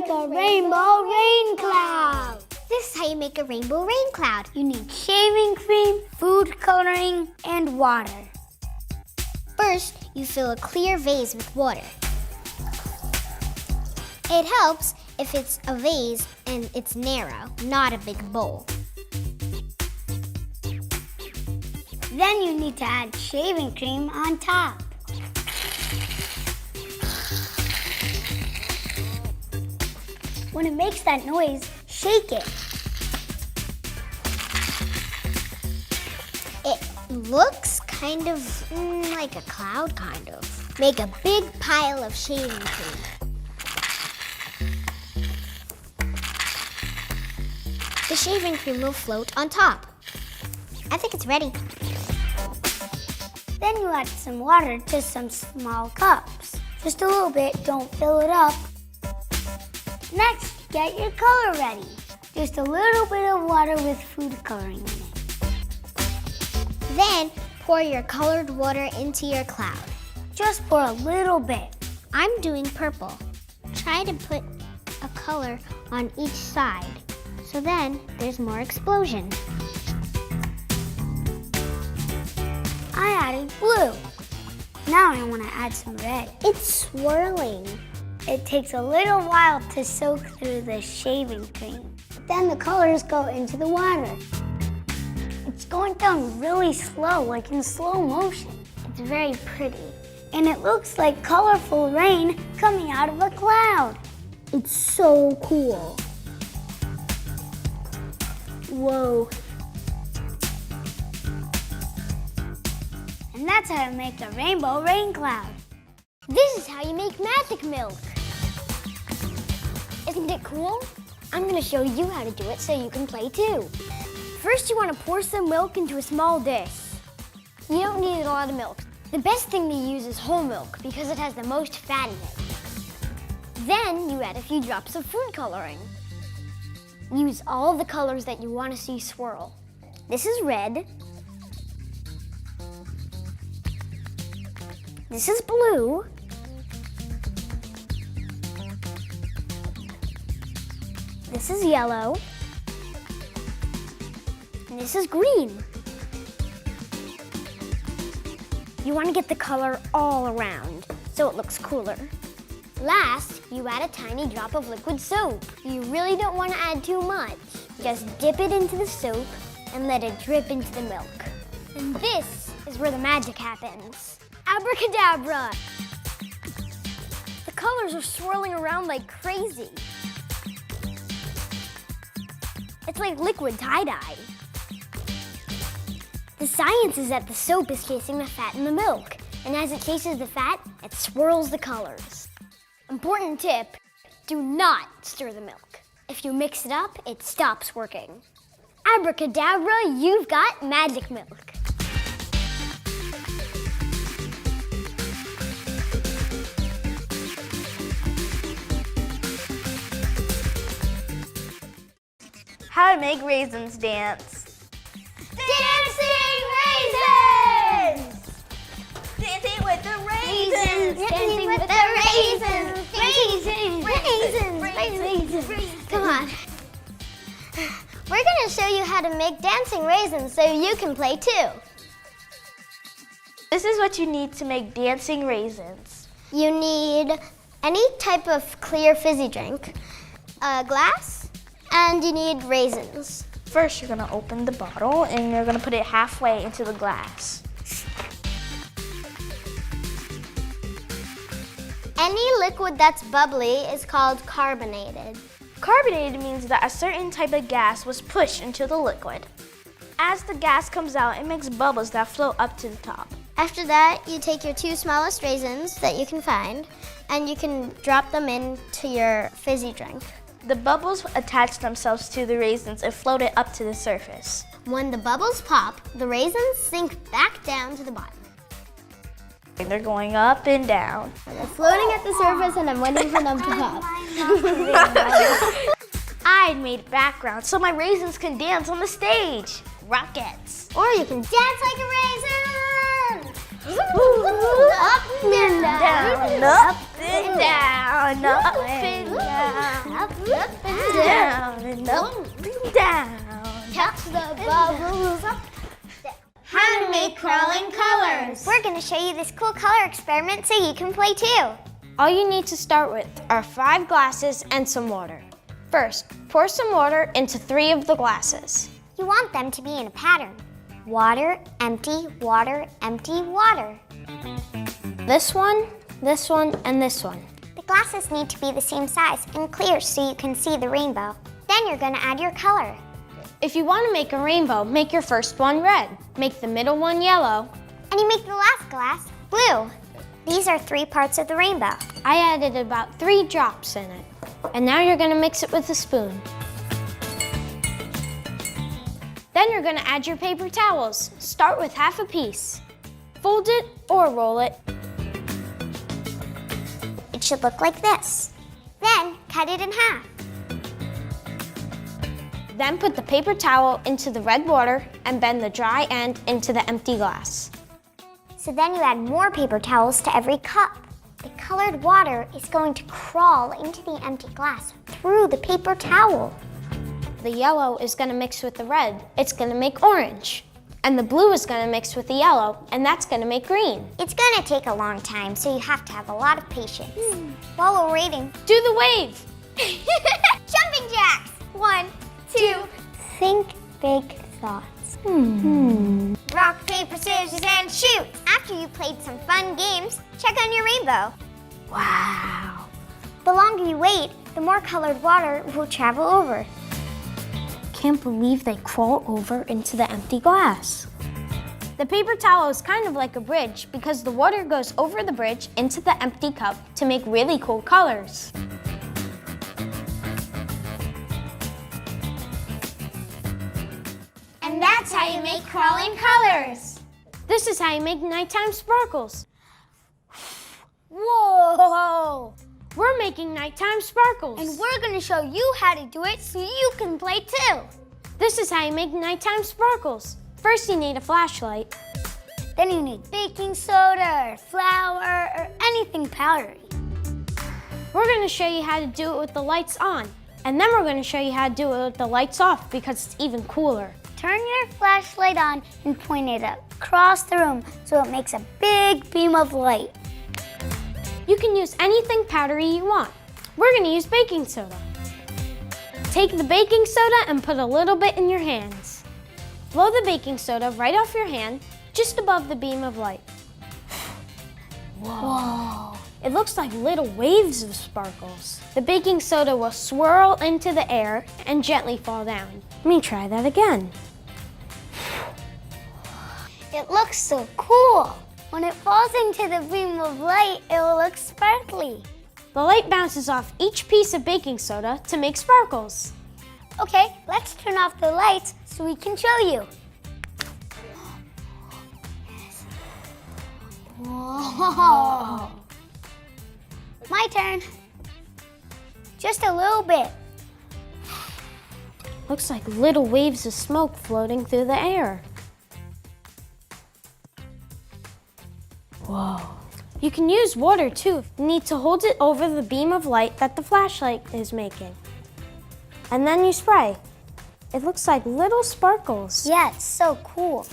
make a rainbow rain cloud. This is how you make a rainbow rain cloud. You need shaving cream, food coloring, and water. First, you fill a clear vase with water. It helps if it's a vase and it's narrow, not a big bowl. Then you need to add shaving cream on top. When it makes that noise, shake it. It looks kind of like a cloud, kind of. Make a big pile of shaving cream. The shaving cream will float on top. I think it's ready. Then you add some water to some small cups. Just a little bit, don't fill it up. Next, get your color ready. Just a little bit of water with food coloring in it. Then pour your colored water into your cloud. Just pour a little bit. I'm doing purple. Try to put a color on each side, so then there's more explosion. I added blue. Now I want to add some red. It's swirling. It takes a little while to soak through the shaving cream. Then the colors go into the water. It's going down really slow, like in slow motion. It's very pretty. And it looks like colorful rain coming out of a cloud. It's so cool. Whoa. And that's how to make a rainbow rain cloud. This is how you make magic milk. Isn't it cool? I'm going to show you how to do it so you can play too. First, you want to pour some milk into a small dish. You don't need a lot of milk. The best thing to use is whole milk because it has the most fat in it. Then you add a few drops of food coloring. Use all the colors that you want to see swirl. This is red. This is blue. This is yellow. And this is green. You want to get the color all around so it looks cooler. Last, you add a tiny drop of liquid soap. You really don't want to add too much. Just dip it into the soap and let it drip into the milk. And this is where the magic happens. Abracadabra! The colors are swirling around like crazy. It's like liquid tie-dye. The science is that the soap is chasing the fat in the milk, and as it chases the fat, it swirls the colors. Important tip, do not stir the milk. If you mix it up, it stops working. Abracadabra, you've got magic milk. How to make raisins dance. Dancing raisins! Dancing with the raisins! Dancing with the raisins! Raisins! Come on. We're going to show you how to make dancing raisins so you can play too. This is what you need to make dancing raisins. You need any type of clear fizzy drink, a glass, and you need raisins. First, you're gonna open the bottle and you're gonna put it halfway into the glass. Any liquid that's bubbly is called carbonated. Carbonated means that a certain type of gas was pushed into the liquid. As the gas comes out, it makes bubbles that float up to the top. After that, you take your two smallest raisins that you can find, and you can drop them into your fizzy drink. The bubbles attach themselves to the raisins and float it up to the surface. When the bubbles pop, the raisins sink back down to the bottom. And they're going up and down. They're floating at the surface and I'm waiting for them to pop. I made backgrounds so my raisins can dance on the stage. Rockets. Or you can dance like a raisin! Up and down. Up and down. Up and down. up and down, and up and down. Touch the bubbles up. How to make crawling colors. We're going to show you this cool color experiment so you can play too. All you need to start with are 5 glasses and some water. First, pour some water into 3 of the glasses. You want them to be in a pattern. Water, empty, water, empty, water. This one, and this one. The glasses need to be the same size and clear so you can see the rainbow. Then you're going to add your color. If you want to make a rainbow, make your first one red. Make the middle one yellow. And you make the last glass blue. These are 3 parts of the rainbow. I added about 3 drops in it. And now you're going to mix it with a spoon. Then you're going to add your paper towels. Start with half a piece. Fold it or roll it. It should look like this. Then cut it in half. Then put the paper towel into the red water and bend the dry end into the empty glass. So then you add more paper towels to every cup. The colored water is going to crawl into the empty glass through the paper towel. The yellow is going to mix with the red. It's going to make orange. And the blue is going to mix with the yellow, and that's going to make green. It's going to take a long time, so you have to have a lot of patience. While we're waiting, Do the wave. jumping jacks! 1, 2. Think big thoughts. Rock, paper, scissors, and shoot! After you played some fun games, check on your rainbow. Wow. The longer you wait, the more colored water will travel over. Can't believe they crawl over into the empty glass. The paper towel is kind of like a bridge because the water goes over the bridge into the empty cup to make really cool colors. And that's how you make crawling colors. This is how you make nighttime sparkles. Whoa! We're making nighttime sparkles. And we're going to show you how to do it so you can play too. This is how you make nighttime sparkles. First, you need a flashlight. Then you need baking soda or flour or anything powdery. We're going to show you how to do it with the lights on. And then we're going to show you how to do it with the lights off because it's even cooler. Turn your flashlight on and point it across the room so it makes a big beam of light. You can use anything powdery you want. We're going to use baking soda. Take the baking soda and put a little bit in your hands. Blow the baking soda right off your hand, just above the beam of light. Whoa. It looks like little waves of sparkles. The baking soda will swirl into the air and gently fall down. Let me try that again. It looks so cool. When it falls into the beam of light, it will look sparkly. The light bounces off each piece of baking soda to make sparkles. Okay, let's turn off the lights so we can show you. Whoa. My turn. Just a little bit. Looks like little waves of smoke floating through the air. Whoa. You can use water too. You need to hold it over the beam of light that the flashlight is making. And then you spray. It looks like little sparkles. Yeah, it's so cool.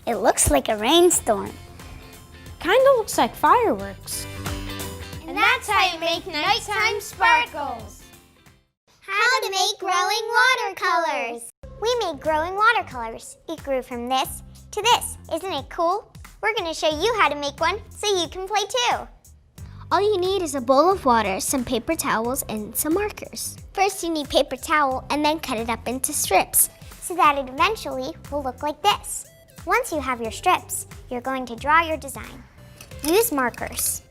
It looks like a rainstorm. Kinda looks like fireworks. And that's how you make nighttime sparkles. How to make growing watercolors. We made growing watercolors. It grew from this to this. Isn't it cool? We're going to show you how to make one so you can play too. All you need is a bowl of water, some paper towels, and some markers. First, you need paper towel and then cut it up into strips so that it eventually will look like this. Once you have your strips, you're going to draw your design. Use markers.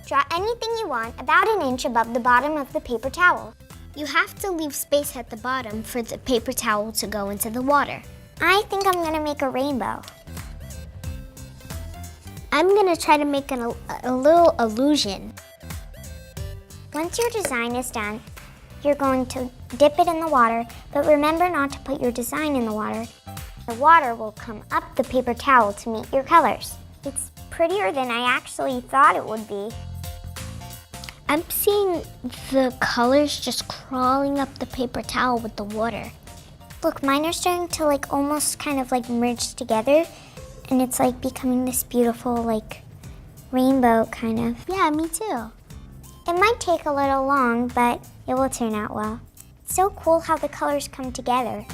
Draw anything you want about an inch above the bottom of the paper towel. You have to leave space at the bottom for the paper towel to go into the water. I think I'm going to make a rainbow. I'm going to try to make a little illusion. Once your design is done, you're going to dip it in the water, but remember not to put your design in the water. The water will come up the paper towel to meet your colors. It's prettier than I actually thought it would be. I'm seeing the colors just crawling up the paper towel with the water. Look, mine are starting to like almost kind of like merge together, and it's like becoming this beautiful like rainbow kind of. Yeah, me too. It might take a little long, but it will turn out well. It's so cool how the colors come together.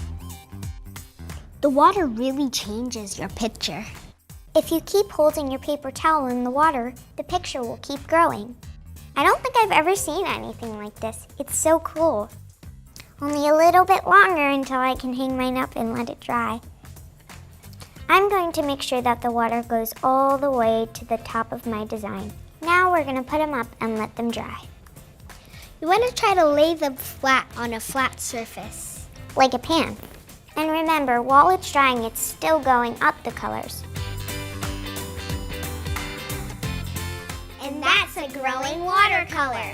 The water really changes your picture. If you keep holding your paper towel in the water, the picture will keep growing. I don't think I've ever seen anything like this. It's so cool. Only a little bit longer until I can hang mine up and let it dry. I'm going to make sure that the water goes all the way to the top of my design. Now we're going to put them up and let them dry. You want to try to lay them flat on a flat surface. Like a pan. And remember, while it's drying, it's still going up the colors. And that's a growing watercolor.